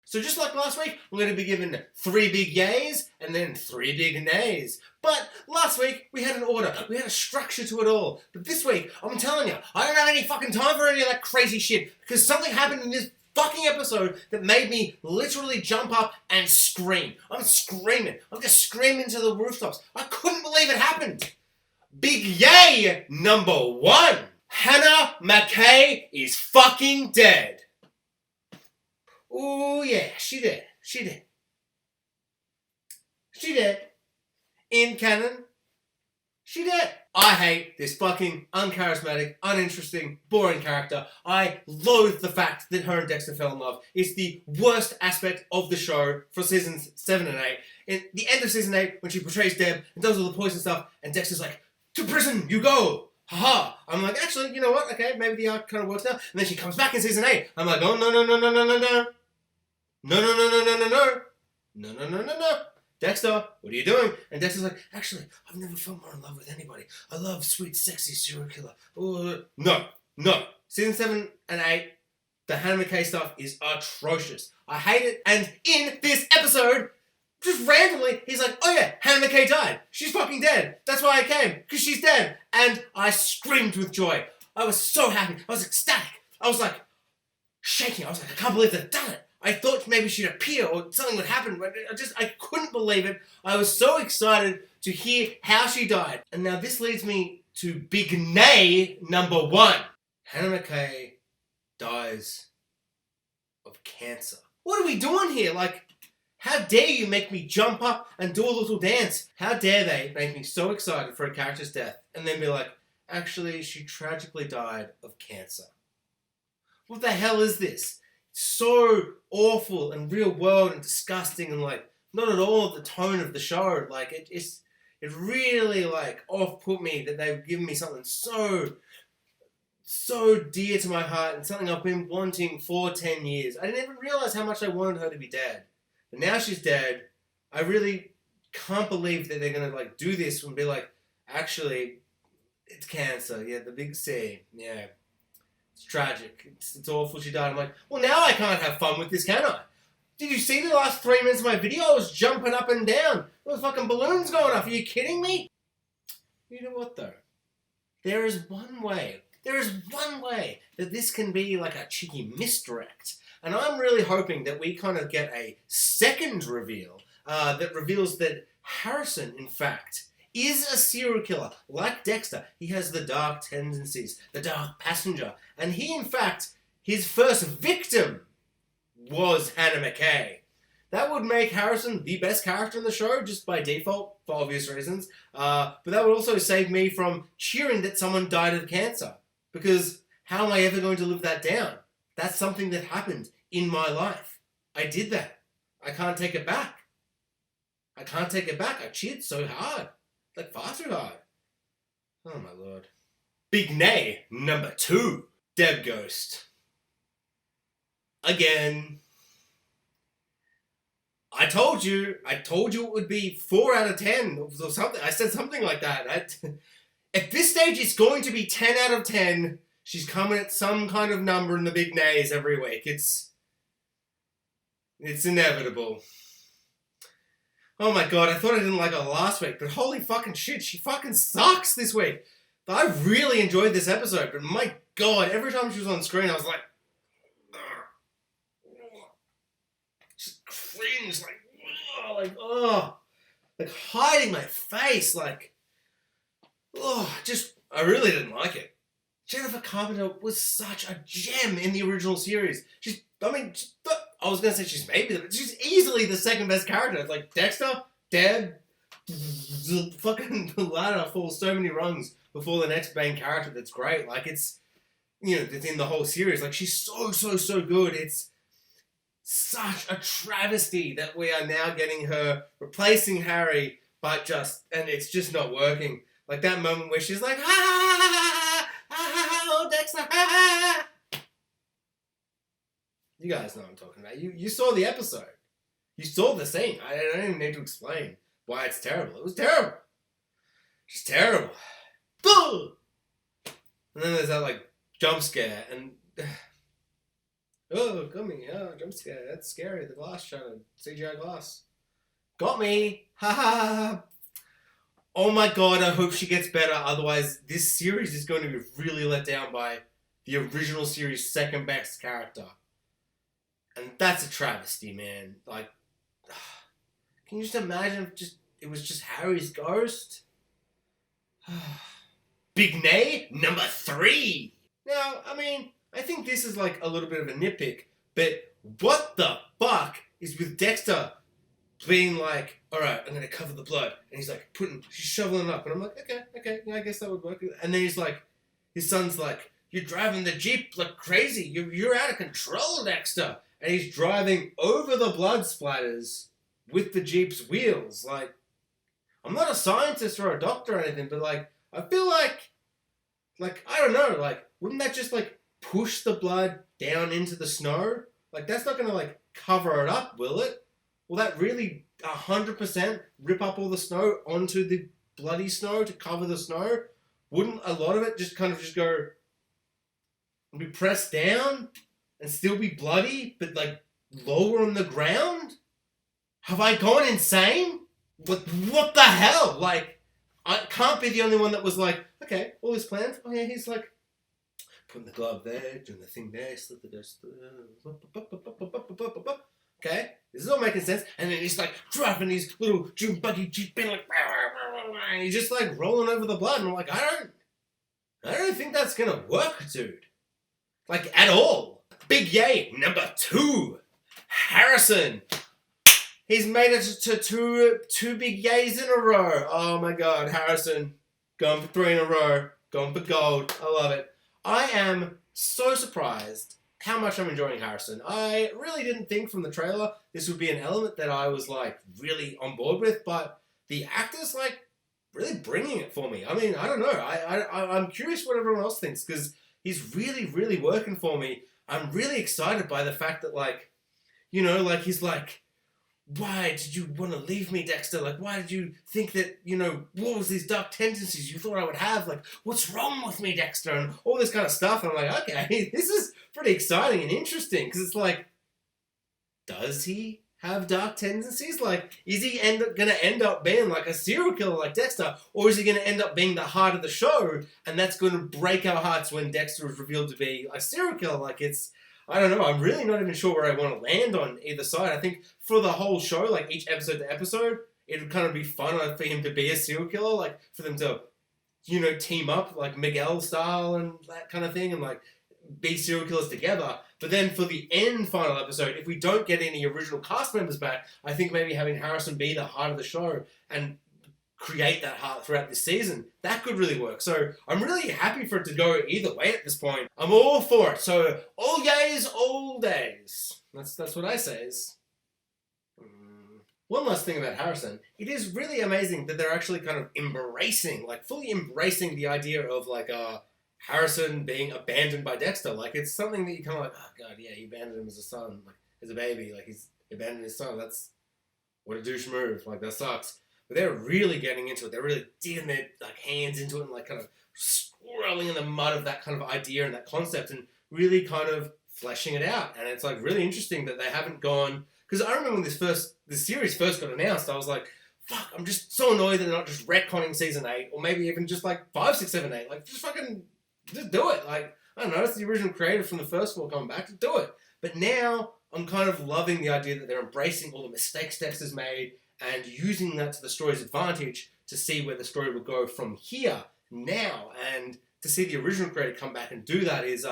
So just like last week, I'm going to be giving 3 big yays and then 3 big nays. But last week, we had an order. We had a structure to it all. But this week, I'm telling you, I don't have any fucking time for any of that crazy shit. Because something happened in this fucking episode that made me literally jump up and scream. I'm screaming. I'm just screaming to the rooftops. I couldn't believe it happened. Big yay number 1. Hannah McKay is fucking dead. Oh yeah, she dead. She dead. She dead. In canon, she dead. I hate this fucking uncharismatic, uninteresting, boring character. I loathe the fact that her and Dexter fell in love. It's the worst aspect of the show for seasons 7 and 8. In the end of season 8, when she portrays Deb and does all the poison stuff, and Dexter's like, to prison you go! Haha! I'm like, actually, you know what? Okay, maybe the arc kind of works now. And then she comes back in season 8. I'm like, oh, no. No. Dexter, what are you doing? And Dexter's like, actually, I've never felt more in love with anybody. I love sweet, sexy serial killer. Oh, no. Season 7 and 8, the Hannah McKay stuff is atrocious. I hate it. And in this episode, just randomly, he's like, oh yeah, Hannah McKay died. She's fucking dead. That's why I came, because she's dead. And I screamed with joy. I was so happy. I was ecstatic. I was like, shaking. I was like, I can't believe they've done it. I thought maybe she'd appear or something would happen, but I couldn't believe it. I was so excited to hear how she died. And now this leads me to big nay number 1. Hannah McKay dies of cancer. What are we doing here? Like, how dare you make me jump up and do a little dance? How dare they make me so excited for a character's death and then be like, actually, she tragically died of cancer. What the hell is this? So awful and real world and disgusting and like not at all the tone of the show. Like it really like off put me that they've given me something so dear to my heart and something I've been wanting for 10 years. I didn't even realize how much I wanted her to be dead. But now she's dead. I really can't believe that they're gonna like do this and be like, actually, it's cancer. Yeah, the big C. Yeah. It's tragic. It's awful she died. I'm like, well, now I can't have fun with this, can I? Did you see the last 3 minutes of my video? I was jumping up and down. There was fucking balloons going off. Are you kidding me? You know what, though? There is one way that this can be like a cheeky misdirect. And I'm really hoping that we kind of get a second reveal that reveals that Harrison, in fact, is a serial killer. Like Dexter, he has the dark tendencies, the dark passenger. And he, in fact, his first victim was Hannah McKay. That would make Harrison the best character in the show, just by default, for obvious reasons. But that would also save me from cheering that someone died of cancer. Because how am I ever going to live that down? That's something that happened in my life. I did that. I can't take it back. I cheered so hard. Like far too hard. Oh my lord. Big nay number 2. Deb Ghost. Again. I told you it would be 4 out of 10 or something. I said something like that. At this stage, it's going to be 10 out of 10. She's coming at some kind of number in the big nays every week. It's inevitable. Oh my god, I thought I didn't like her last week, but holy fucking shit, she fucking sucks this week. I really enjoyed this episode, but my god, every time she was on screen, I was like, just cringe, like hiding my face, like, I really didn't like it. Jennifer Carpenter was such a gem in the original series. I was going to say she's easily the second best character. It's like Dexter, Deb, fucking the ladder falls so many rungs before the next main character that's great. Like it's in the whole series. Like she's so good. It's such a travesty that we are now getting her replacing Harry, and it's just not working. Like that moment where she's like, oh, Dexter, You guys know what I'm talking about. You saw the episode. You saw the scene. I don't even need to explain why it's terrible. It was terrible. Just terrible. And then there's that, like, jump scare, and Oh, got me. Oh, jump scare. That's scary. The glass shattered. CGI glass. Got me. Ha ha ha. Oh my god, I hope she gets better. Otherwise, this series is going to be really let down by the original series' second best character. And that's a travesty, man. Like, can you just imagine if it was just Harry's ghost? Big Nay, number 3. Now, I mean, I think this is like a little bit of a nitpick, but what the fuck is with Dexter being like, all right, I'm gonna cover the blood, and he's like she's shoveling it up, and I'm like, okay, yeah, I guess that would work. And then he's like, his son's like, you're driving the Jeep like crazy, you're out of control, Dexter, and he's driving over the blood splatters with the Jeep's wheels. Like, I'm not a scientist or a doctor or anything, but like, I feel like I don't know, like, wouldn't that just like push the blood down into the snow? Like, that's not gonna like cover it up, will it? Will that really 100% rip up all the snow onto the bloody snow to cover the snow? Wouldn't a lot of it just kind of just go, be pressed down and still be bloody, but like lower on the ground? Have I gone insane? What the hell? Like, I can't be the only one that was like, okay, all his plans. Oh yeah, he's like putting the glove there, doing the thing there, slip the dust. Okay, this is all making sense. And then he's like driving these little June buggy Jeep in, like, and he's just like rolling over the blood. And I'm like, I don't think that's gonna work, dude. Like, at all. Big yay, number 2, Harrison. He's made it to two big yays in a row. Oh my god, Harrison. Going for 3 in a row. Going for gold. I love it. I am so surprised how much I'm enjoying Harrison. I really didn't think from the trailer this would be an element that I was like really on board with, but the actor's like really bringing it for me. I mean, I don't know. I'm curious what everyone else thinks, because he's really, really working for me. I'm really excited by the fact that, like, you know, like, he's like, why did you want to leave me, Dexter? Like, why did you think that, you know, what was these dark tendencies you thought I would have? Like, what's wrong with me, Dexter? And all this kind of stuff. And I'm like, okay, this is pretty exciting and interesting, because it's like, does he have dark tendencies? Like, is he going to end up being like a serial killer like Dexter? Or is he going to end up being the heart of the show? And that's going to break our hearts when Dexter is revealed to be a serial killer. Like, it's, I don't know. I'm really not even sure where I want to land on either side. I think for the whole show, like each episode to episode, it would kind of be fun for him to be a serial killer, like for them to, you know, team up like Miguel style and that kind of thing, and like be serial killers together. But then for the end final episode, if we don't get any original cast members back, I think maybe having Harrison be the heart of the show and create that heart throughout this season, that could really work. So I'm really happy for it to go either way at this point. I'm all for it. So all yays, all days. That's what I say is. One last thing about Harrison. It is really amazing that they're actually kind of embracing, like fully embracing the idea of like Harrison being abandoned by Dexter. Like, it's something that you kind of like, oh god, yeah, he abandoned him as a son, like as a baby. Like, he's abandoned his son. That's what a douche move. Like, that sucks. But they're really getting into it. They're really digging their like hands into it and like kind of swirling in the mud of that kind of idea and that concept and really kind of fleshing it out. And it's like really interesting that they haven't gone, because I remember when this series first got announced, I was like, fuck, I'm just so annoyed that they're not just retconning season 8 or maybe even just like 5, 6, 7, 8. Like, just do it. Like, I don't know, it's the original creator from the first one coming back to do it. But now I'm kind of loving the idea that they're embracing all the mistakes Dexter's made and using that to the story's advantage to see where the story will go from here, now. And to see the original creator come back and do that is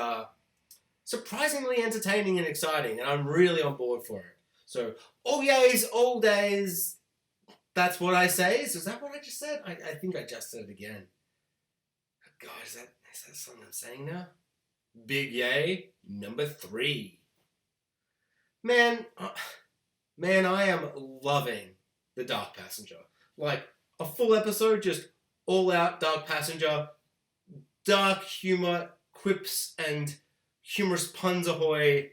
surprisingly entertaining and exciting, and I'm really on board for it. So, all yays, all days, that's what I say. Is that what I just said? I think I just said it again. God, is that something I'm saying now? Big yay, number 3. Man, I am loving The Dark Passenger. Like, a full episode, just all out Dark Passenger, dark humor, quips, and humorous puns ahoy.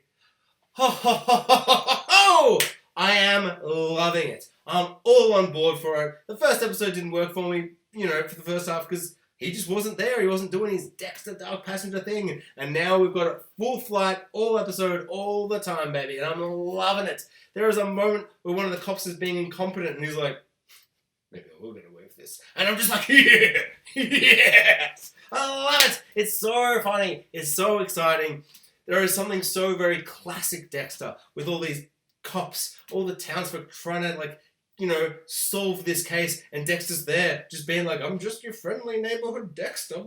Ho ho ho ho ho ho! I am loving it. I'm all on board for it. The first episode didn't work for me, you know, for the first half, because he just wasn't there. He wasn't doing his Dexter Dark Passenger thing. And now we've got a full flight, all episode, all the time, baby. And I'm loving it. There is a moment where one of the cops is being incompetent and he's like, maybe I will get away with this. And I'm just like, yeah, yes. I love it. It's so funny. It's so exciting. There is something so very classic Dexter with all these cops, all the townsfolk trying to, like, you know, solve this case, and Dexter's there, just being like, I'm just your friendly neighborhood Dexter.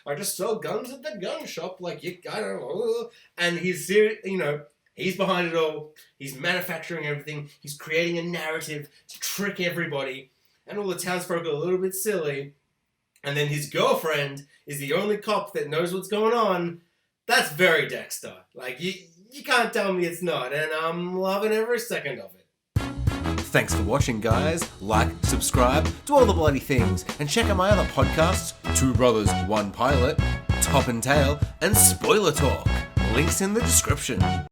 I just sell guns at the gun shop, like, you I don't know. And he's, you know, he's behind it all. He's manufacturing everything. He's creating a narrative to trick everybody, and all the townsfolk are a little bit silly. And then his girlfriend is the only cop that knows what's going on. That's very Dexter. Like, you can't tell me it's not, and I'm loving every second of it. Thanks for watching, guys. Like, subscribe, do all the bloody things, and check out my other podcasts, Two Brothers, One Pilot, Top and Tail, and Spoiler Talk. Links in the description.